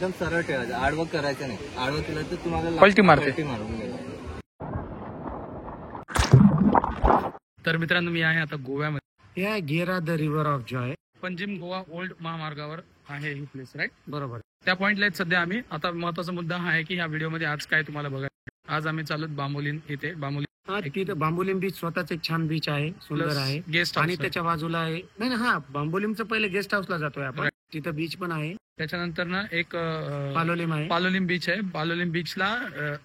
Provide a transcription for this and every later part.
एकदम सरळ ठेवायचं, आडवं करायचं नाही. आडवं केलं तर तुम्हाला पलटी मारते. पलटी मारून गेलं. तर मित्रांनो मी आहे आता गोव्यामध्ये. या गेरा the river of Joy, Panjim Goa old महामार्गावर आहे ही प्लेस, राईट? बरोबर. त्या पॉइंटला सध्या आम्ही. आता महत्वाचा मुद्दा हा आहे की ह्या व्हिडिओमध्ये आज काय तुम्हाला बघायला. आज आम्ही चालू बांबोलीन इथे. बांबोलीन तिथं बांबोलीम बीच स्वतःच एक छान बीच आहे, सुंदर आहे. गेस्ट आणि त्याच्या बाजूला आहे नाही हा बांबोलीमचं पहिले गेस्ट हाऊसला जातोय आपण. तिथं बीच पण आहे. त्याच्यानंतर ना एक पालोलीम आहे. पालोलीम बीच आहे. पालोलीम बीचला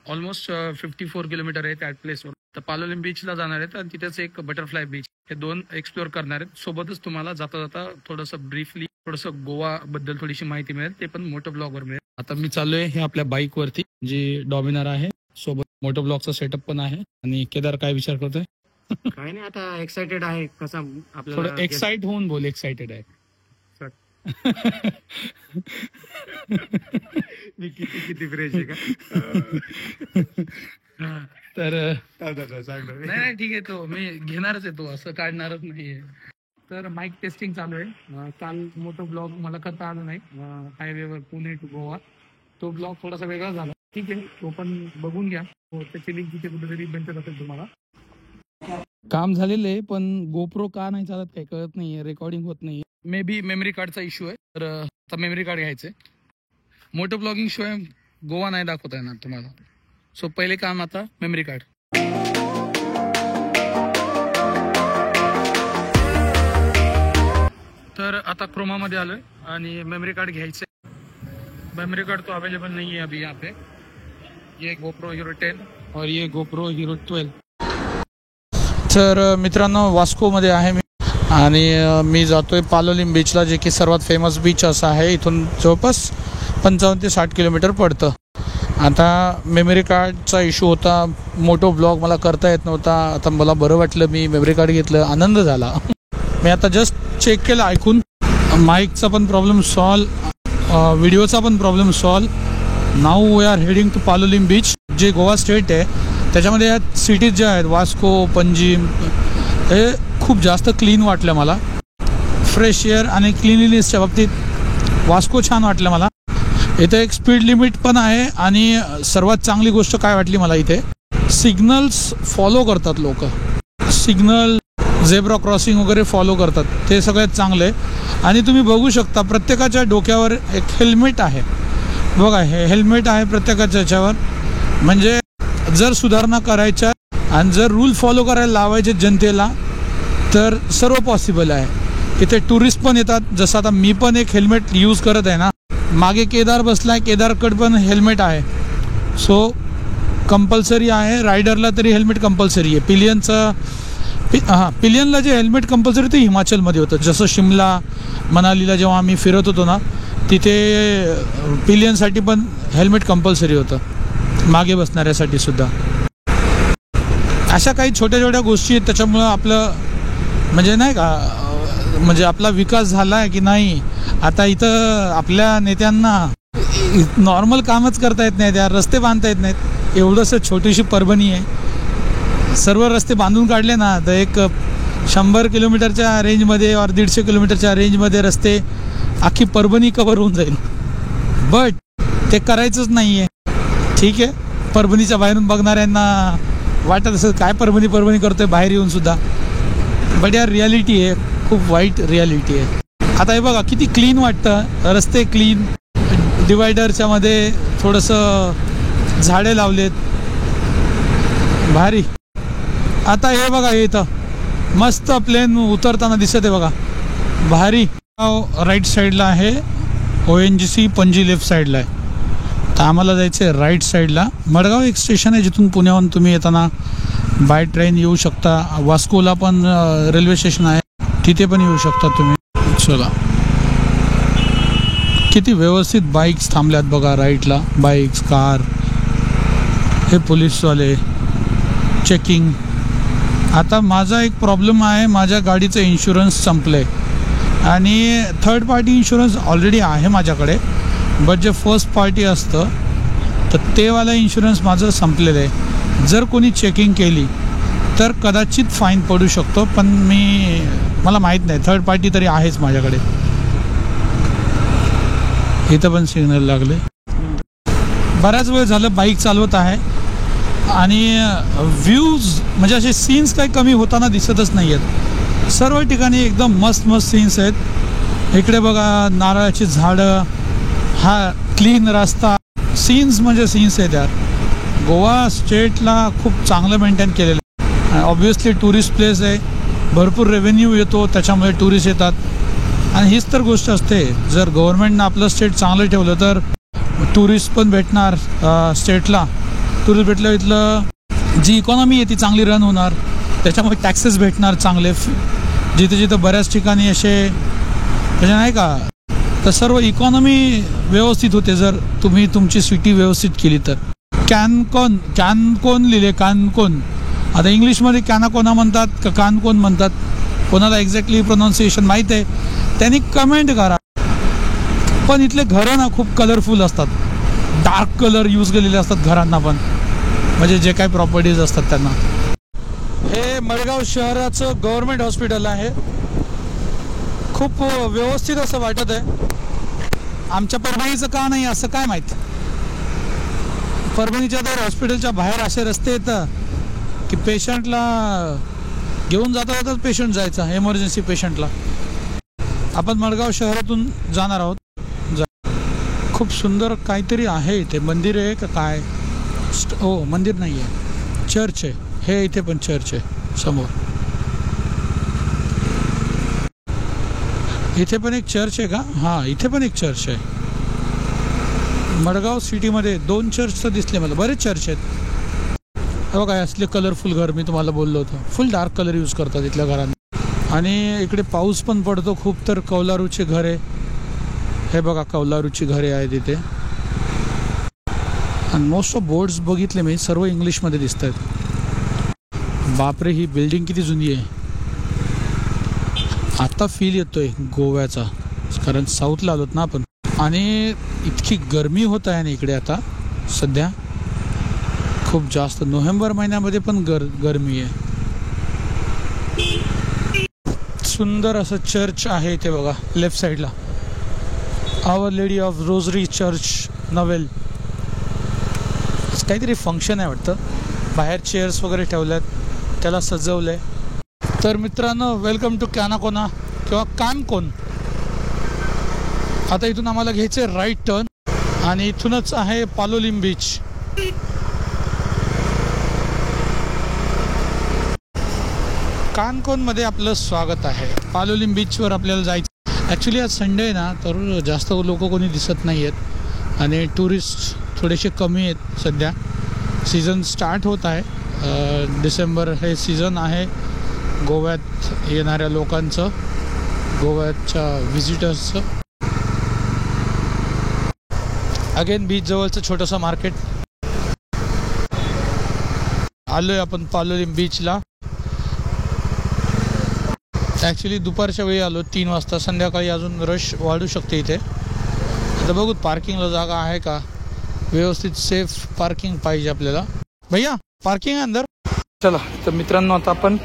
ऑलमोस्ट 54 किलोमीटर आहे त्या प्लेसवर. तर पालोलीम बीचला जाणार आहेत आणि तिथेच एक बटरफ्लाय बीच, हे 2 एक्सप्लोर करणार आहेत. सोबतच तुम्हाला जाता जाता थोडंसं ब्रीफली थोडंसं गोवा बद्दल थोडीशी माहिती मिळेल, ते पण मोटो ब्लॉगवर मिळेल. आता मी चाललोय हे आपल्या बाईक वरती, जी डॉमिनार आहे. सोबत मोटो ब्लॉगचा सेटअप पण आहे. आणि केदार काय विचार करतोय? काय नाही, आता एक्साइटेड आहे. कसा आपल्याला थोडं एक्साइट होऊन बोल. एक्साइटेड आहे मी किती फ्रेश आहे का? तर नाही ठीक आहे, तो मी घेणारच आहे, तो असं काढणारच नाहीये. तर माईक टेस्टिंग चालू आहे. काल मोठं ब्लॉग मला करता आलं नाही, हायवेवर पुणे टू गोवा. तो ब्लॉग थोडासा वेगळा झाला. ठीक आहे, तो पण बघून घ्या. त्याची लिंक तिथे कुठेतरी भेटत असेल तुम्हाला. काम झालेलं आहे पण गोप्रो का नाही चालत काही कळत नाहीये, रेकॉर्डिंग होत नाहीये. मे बी मेमरी कार्डचा इश्यू आहे. तर आता मेमरी कार्ड घ्यायचंय. मोटो ब्लॉगिंग शिवाय गोवा नाही दाखवता येणार तुम्हाला. सो पहिले काम आता मेमरी कार्ड. तर आता क्रोमामध्ये आलोय आणि मेमरी कार्ड घ्यायचंय. मेमरी कार्ड तो अवेलेबल नहीं है अभी यहाँ पे. ये GoPro Hero 10 और ये GoPro Hero 12. तर मित्रांनो वास्कोमध्ये आहे मी आणि मी जातोय पालोलीम बीचला, जे की सर्वात फेमस बीच असं आहे. इथून जवळपास 55 ते 60 किलोमीटर पडतं. आता मेमरी कार्डचा इश्यू होता, मोटो ब्लॉग मला करता येत नव्हता. आता मला बरं वाटलं, मी मेमरी कार्ड घेतलं, आनंद झाला. मी आता जस्ट चेक केलं ऐकून. माईकचा पण प्रॉब्लेम सॉल्व, व्हिडिओचा पण problem solve. Now we are heading to Palolem beach, जे गोवा स्टेट आहे. त्याच्यामध्ये या सिटीज ज्या आहेत वास्को, पंजिम, हे खूप जास्त क्लीन वाटलं मला. फ्रेश एअर आणि क्लिनलीनेसच्या बाबतीत वास्को छान वाटलं मला. इथे एक स्पीड लिमिट पण आहे आणि सर्वात चांगली गोष्ट काय वाटली मला, इथे सिग्नल्स फॉलो करतात लोक. सिग्नल, झेब्रा क्रॉसिंग वगैरे फॉलो करतात, ते सगळ्यात चांगलं आहे. आणि तुम्ही बघू शकता प्रत्येकाच्या डोक्यावर एक हेल्मेट आहे. बघा, हे हेल्मेट आहे प्रत्येकाच्या याच्यावर. म्हणजे जर सुधारणा करायच्या आणि जर रूल फॉलो करायला लावायचे जनतेला तर सर्व पॉसिबल आहे. इथे टुरिस्ट पण येतात. जसं आता मी पण एक हेल्मेट यूज करत आहे ना. मागे केदार बसलाय, केदारकडे पण हेल्मेट आहे. सो कंपल्सरी आहे. रायडरला तरी हेल्मेट कंपल्सरी आहे. पिलियनला जे हेल्मेट कंपल्सरी ते हिमाचलमध्ये होतं. जसं शिमला, मनालीला जेव्हा आम्ही फिरत होतो ना, तिथे पिलियनसाठी पण हेल्मेट कंपल्सरी होतं, मागे बसणाऱ्यासाठी सुद्धा. अशा काही छोट्या छोट्या गोष्टी आहेत, त्याच्यामुळं आपलं म्हणजे नाही का, म्हणजे आपला विकास झाला आहे की नाही. आता इथं आपल्या नेत्यांना नॉर्मल कामच करता येत नाहीत यार, रस्ते बांधता येत नाहीत. एवढंसं छोटीशी परभणी आहे, सर्व रस्ते बांधून काढले ना तर एक 100 किलोमीटरच्या रेंजमध्ये और 150 किलोमीटरच्या रेंजमध्ये रस्ते अख्खी परभणी कव्हर होऊन जाईल. बट ते करायचंच नाही आहे. ठीक आहे, परभणीच्या बाहेरून बघणाऱ्यांना वाटत असेल काय परभणी करतोय बाहेर येऊन सुद्धा. बट यार रियालिटी आहे, खूप वाईट रियालिटी आहे. आता हे बघा किती क्लीन वाटतं, रस्ते क्लीन, डिवायडरच्या मध्ये थोडंसं झाडे लावलेत, भारी. आता हे बघा, हे इथं मस्त प्लेन उतरताना दिसत आहे बघा, भारी. राईट साईडला आहे ONGC, पणजी लेफ्ट साईडला आहे. तर आम्हाला जायचं आहे राईट साईडला. मडगाव एक स्टेशन आहे जिथून पुण्याहून तुम्ही येताना बाय ट्रेन येऊ शकता. वास्कोला पण रेल्वे स्टेशन आहे, तिथे पण येऊ शकता तुम्ही. चला, किती व्यवस्थित बाईक्स थांबल्यात बघा राईटला. बाईक्स, कार, हे पोलीसवाले चेकिंग. आता माझा एक प्रॉब्लेम आहे, माझ्या गाडीचं इन्शुरन्स संपलं आहे आणि थर्ड पार्टी इन्शुरन्स ऑलरेडी आहे माझ्याकडे. बट जे फर्स्ट पार्टी असतं तर ते वाला इन्शुरन्स माझं संपलेलं आहे. जर कोणी चेकिंग केली तर कदाचित फाईन पडू शकतो, पण मला माहीत नाही. थर्ड पार्टी तरी आहेच माझ्याकडे. इथं पण सिग्नल लागले. बराच वेळ झालं बाईक चालवत आहे आणि व्ह्यूज म्हणजे असे सीन्स काही कमी होताना दिसतच नाही आहेत. सर्व ठिकाणी एकदम मस्त मस्त सीन्स आहेत. इकडे बघा नारळाची झाडं, हा क्लीन रस्ता, सीन्स म्हणजे सीन्स आहेत यार. गोवा स्टेटला खूप चांगलं मेंटेन केलेलं आहे. ऑब्व्हियसली टुरिस्ट प्लेस आहे, भरपूर रेव्हेन्यू येतो त्याच्यामुळे टुरिस्ट येतात. आणि हीच तर गोष्ट असते, जर गव्हर्नमेंटनं आपलं स्टेट चांगलं ठेवलं तर टुरिस्ट पण भेटणार. स्टेटला टुरिस्ट भेटलं, इथलं जी इकॉनॉमी आहे ती चांगली रन होणार, त्याच्यामुळे टॅक्सेस भेटणार चांगले. जिथे जिथं बऱ्याच ठिकाणी असे म्हणजे नाही का, तर सर्व इकॉनॉमी व्यवस्थित होते जर तुम्ही तुमची सिटी व्यवस्थित केली तर. कॅनकोन लिहिले, कानकोन. आता इंग्लिशमध्ये कॅनाकोना म्हणतात का कानकोन म्हणतात, कोणाला एक्झॅक्टली प्रोनाऊन्सिएशन माहीत आहे त्यांनी कमेंट करा. पण इथले घरं ना खूप कलरफुल असतात, डार्क कलर यूज केलेले असतात घरांना पण, म्हणजे जे काही प्रॉपर्टीज असतात त्यांना. हे मडगाव शहराचं गव्हर्नमेंट हॉस्पिटल आहे. खूप व्यवस्थित असं वाटत आहे. आमच्या परभणीचं का नाही असं काय माहीत. परभणीच्या तर हॉस्पिटलच्या बाहेर असे रस्ते येतं की पेशंटला घेऊन जाता पेशंट जायचा, एमर्जन्सी पेशंटला. आपण मडगाव शहरातून जाणार आहोत. खूप सुंदर काहीतरी आहे इथे, मंदिर आहे का काय? हो, मंदिर नाही आहे, चर्च आहे. हे इथे पण चर्च आहे समोर. इथे पण एक चर्च आहे का? हां, इथे पण एक चर्च आहे. मडगाव सिटीमध्ये 2 चर्च तर दिसले मला, बरेच चर्च आहेत. हो काय, असले कलरफुल घर मी तुम्हाला बोललो होतो, फुल डार्क कलर यूज करतात इथल्या घरांना. आणि इकडे पाऊस पण पडतो खूप, तर कौलारूचे घर आहे. हे बघा कौलारूची घरे आहेत इथे. आणि मोस्ट ऑफ बोर्ड्स बघितले मी, सर्व इंग्लिशमध्ये दिसत आहेत. बापरे, ही बिल्डिंग किती जुनी आहे. आता फील येतोय गोव्याचा, कारण साऊथला आलोत ना आपण. आणि इतकी गरमी होत आहे ना इकडे आता सध्या, खूप जास्त. नोव्हेंबर महिन्यामध्ये पण गरमी आहे. सुंदर असं चर्च आहे इथे बघा लेफ्ट साईडला, आवर लेडी ऑफ रोजरी चर्च नवेल. काहीतरी फंक्शन आहे वाटतं, बाहेर चेअर्स वगैरे ठेवल्यात, त्याला सजवलं आहे. तर मित्रांनो, वेलकम टू कॅनाकोना किंवा कानकोन. आता इथून आम्हाला घ्यायचं आहे राईट टर्न आणि इथूनच आहे पालोलिम बीच. कानकोनमध्ये आपलं स्वागत आहे. पालोलिम बीचवर आपल्याला जायचं. ॲक्च्युली आज संडे आहे ना, तर जास्त लोक कोणी दिसत नाही आहेत आणि टुरिस्ट थोडेसे कमी आहेत सध्या. सीझन स्टार्ट होत आहे. डिसेंबर हे सीझन आहे गोव्यात येणाऱ्या लोकांचं, गोव्याच्या व्हिजिटर्सचं. अगेन बीच जवळचं छोटंसं मार्केट. आलोय आपण पालोलिम बीचला. ॲक्च्युली दुपारच्या वेळी आलो 3 वाजता. संध्याकाळी अजून रश वाढू शकते इथे. आता बघू पार्किंगला जागा आहे का, व्यवस्थित सेफ पार्किंग पाहिजे आपल्याला. भैया पार्किंग आहे अंदर. चला तर मित्रांनो, आता आपण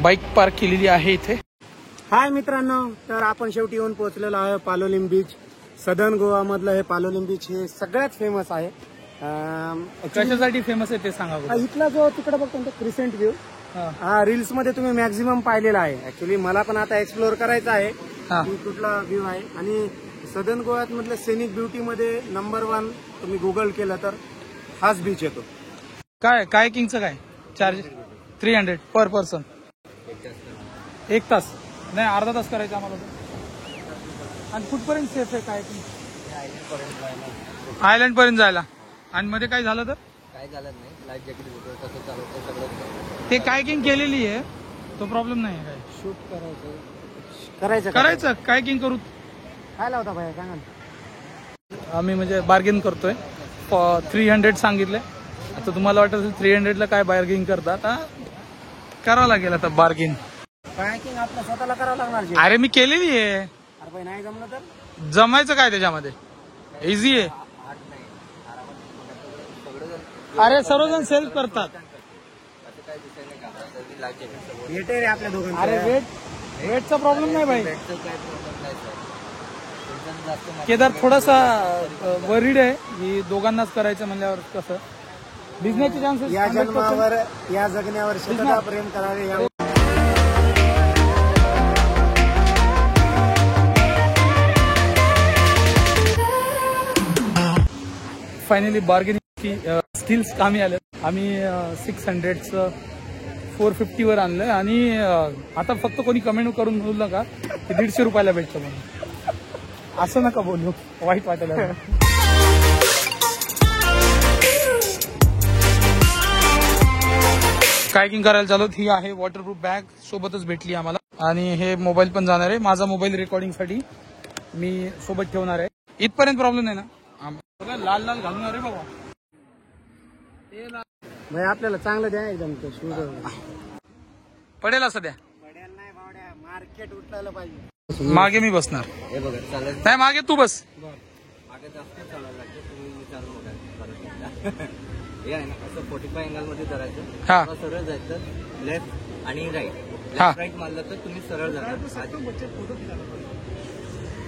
बाईक पार्क केलेली आहे इथे. हाय मित्रांनो, तर आपण शेवटी येऊन पोहोचलेलो आहे पालोलिम बीच. सदर्न गोवा मधलं हे पालोलिम बीच हे सगळ्यात फेमस आहे. कशासाठी फेमस आहे ते सांगा. इथला जो तिकडे बघतो क्रिसेंट व्ह्यू, हा रील्स मध्ये तुम्ही मॅक्झिमम पाहिलेला आहे. ऍक्च्युली मला पण आता एक्सप्लोर करायचं आहे की कुठला व्ह्यू आहे. आणि सदर्न गोव्यात मधलं सेनिक ब्युटी मध्ये नंबर 1 तुम्ही गुगल केलं तर हाच बीच येतो. काय कायकिंगचं काय चार्ज? 300 पर पर्सन. 1 तास नाही, अर्धा तास करायचं आम्हाला. आणि कुठपर्यंत सेफ आहे कायकिंग? आयलंड पर्यंत जायला. आणि मध्ये काय झालं तर काय झालं नाही, लाईफ जॅकेट होतं कसं चालवतं सगळं. ते कायकिंग केलेली आहे, तो प्रॉब्लेम नाही आहे. शूट करायचं कायकिंग करू. काय लावता भाई सांगा. आम्ही म्हणजे बार्गेन करतोय. 300 सांगितले. आता तुम्हाला वाटत असेल 300ला काय बार्गेन करतात. करावं लागेल आता बार्गेन. कायकिंग आपल्या स्वतःला करावं लागणार. अरे मी केलेली आहे. अरे भाई नाही जमलं तर जमायचं काय त्याच्यामध्ये, इझी आहे. अरे सर्वजण सेल्फ करतात. भेटे रे आपल्या दोघांना. अरे वेटचा प्रॉब्लेम नाही भाई. जर जास्त केदार थोडासा वरीड आहे की दोघांनाच करायचं म्हणल्यावर कसं बिझनेसचे चान्सेस या जन्मावर या जगण्यावर शतदा प्रेम करावे या फायनली बार्गेनिंगची स्किल्स कामी आले. आम्ही 600चं 450वर आणलं आणि आता फक्त कोणी कमेंट करून बोलू नका की 150 रुपयाला भेटतं म्हणून. असं नका बोलू, वाईट वाटायला लागलं. कायकिंग करायला चालू. ही आहे वॉटरप्रूफ बॅग सोबतच भेटली आम्हाला आणि हे मोबाईल पण जाणार आहे. माझा मोबाईल रेकॉर्डिंगसाठी मी सोबत ठेवणार आहे. इथपर्यंत प्रॉब्लेम नाही ना. लाल लाल घालणार आहे बाबा. भाई आपल्याला चांगलं द्या एकदम ते शूज पडेल असं द्या. मार्केट उठलायला पाहिजे. मागे मी बसणार. हे बघा चालेल. नाही मागे तू बस. मागे जास्त चालायला लागतं. तुम्ही विचारू नका. हे आहे ना असं 45 अँगल मध्ये धरायचं. हा. सरळ जायचं लेफ्ट आणि राईट. हा. राईट मारलं तर तुम्ही सरळ जाणार.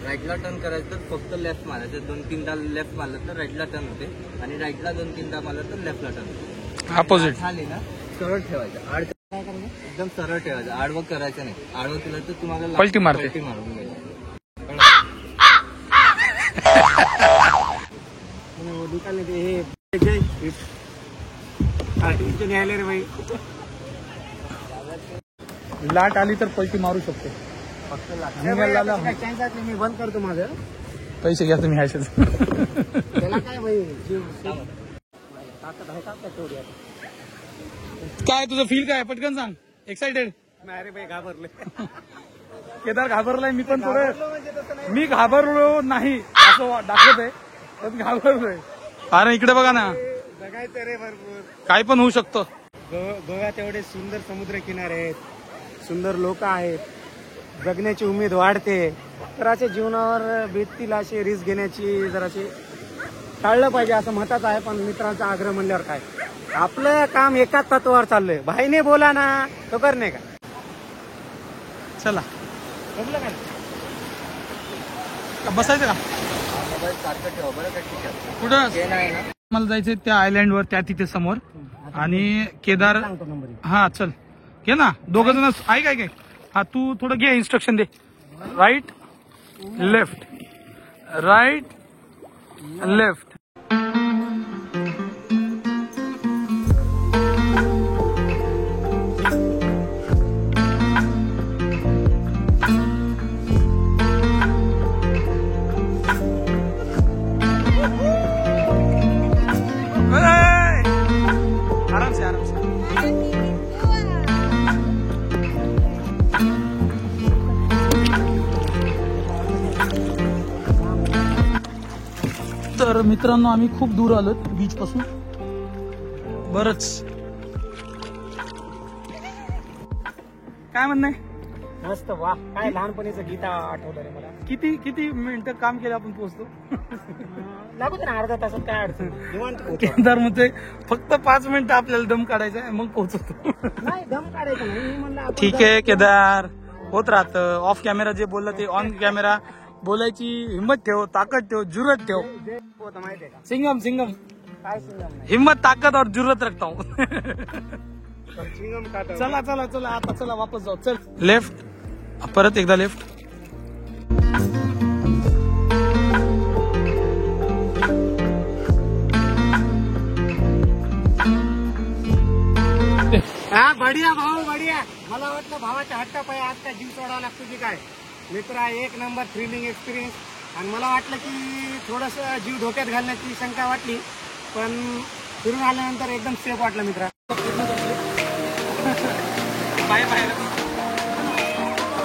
राईटला टर्न करायचं तर फक्त लेफ्ट मारायचं. 2-3दा लेफ्ट मारलं तर राईटला टर्न होते आणि राईटला 2-3दा मारलं तर लेफ्टला टर्न होते. अपोजिट खाली ना सरळ ठेवायचं. आड एकदम सरळ ठेवायचं. आडवं करायचं नाही. आडवं केलं तर तुम्हाला पलटी मारते. पलटी मारून मिळेल. निकाल हे न्यायला रे भाई. लाट आली तर पलटी मारू शकतो. मी बंद करतो माझं. पैसे घ्या तुम्ही ह्याचे. त्याला काय भाई ताकद आहे का तेवढी आता. काय तुझं फील काय पटकन सांग. एक्साइटेड. नाही रे भाई घाबरले. केदार घाबरलाय. मी पण थोडं मी घाबरलो नाही असं दाखवत आहे पण घाबरलोय. अरे इकडे बघा ना. बघायचं रे भरपूर. काय पण होऊ शकतं. गोव्यात एवढे सुंदर समुद्र किनारे आहेत, सुंदर लोक आहेत, जगण्याची उमेद वाढते. तर अशा जीवनावर बेततील असे रिस्क घेण्याची जराशी टाळलं पाहिजे असं मताच आहे. पण मित्रांचा आग्रह म्हणल्यावर काय आपलं काम एकाच तत्वावर चाललंय. भाईने बोला ना तो करणे का. चला समजलं का. बसायचं का. मोबाईल सारखं ठेवा बरं का. ठीक आहे. कुठं ते नाही ना मला जायचंय त्या आयलँडवर त्या तिथे समोर. आणि केदार सांगतो नंबर. हा चल घे ना. दोघं जण ऐक ऐक ऐक. हा तू थोडं घे इन्स्ट्रक्शन दे. Right left right left. आराम से आराम से. तर मित्रांनो आम्ही खूप दूर आलो बीच पासून. बरंच काय म्हणणं आहे. मस्त वा. काय लहानपणीचं गीता आठवलं रे मला. किती किती मिनिटं काम केलं आपण पोहोचतो. लागू दे ना अर्धा तासात काय अडचण. निवांत पोहोचू. केदार म्हणते फक्त 5 मिनिटं आपल्याला दम काढायचा आहे मग पोहोचतो. नाही दम काढायचं नाही. मी म्हणलं आपण ठीक आहे केदार होत राहतं. ऑफ कॅमेरा जे बोललं ते ऑन कॅमेरा बोलायची हिम्मत ठेव, ताकद ठेव, जुरत ठेव. जे होतं माहितीये का. सिंगम सिंगम काय सिंगम नाही. हिम्मत ताकद और जुरत रखता हूँ. सिंगम खाता. चला चला चला आता चला वापस जाऊ. चल लेफ्ट परत एकदा लेफ्ट. हा बढिया भाऊ बढिया. मला वाटलं भावाच्या हट्टापायी आज काय जीव सोडावा लागतो की काय. मित्र एक नंबर थ्रिलिंग एक्सपिरियन्स. आणि मला वाटलं की थोडंसं जीव धोक्यात घालण्याची शंका वाटली पण फिरून आल्यानंतर एकदम सेफ वाटलं मित्र. Bye bye.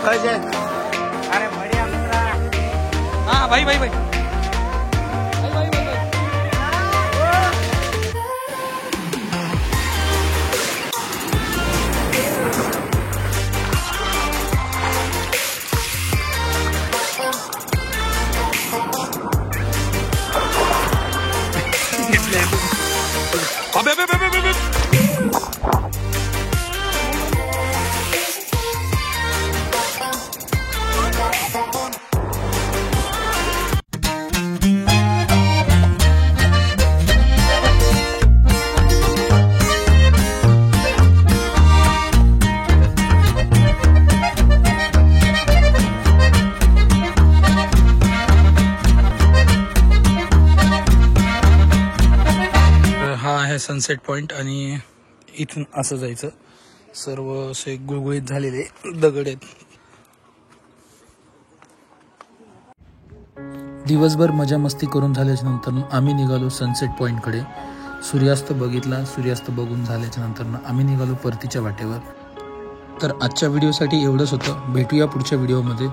अरे बढिया मित्र. हा भाई भाई भाई. अबे अबे अबे अबे अबे. सनसेट पॉइंट आणि इथून असं जायचं. सर्व असे गुळगुळीत झालेले दगड आहेत. दिवसभर मजा मस्ती करून झाल्याच्या नंतर आम्ही निघालो सनसेट पॉईंटकडे. सूर्यास्त बघितला. सूर्यास्त बघून झाल्याच्या नंतर आम्ही निघालो परतीच्या वाटेवर. तर आजच्या व्हिडिओसाठी एवढंच होतं. भेटूया पुढच्या व्हिडिओमध्ये.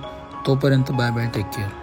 तोपर्यंत बाय बाय, टेक केअर.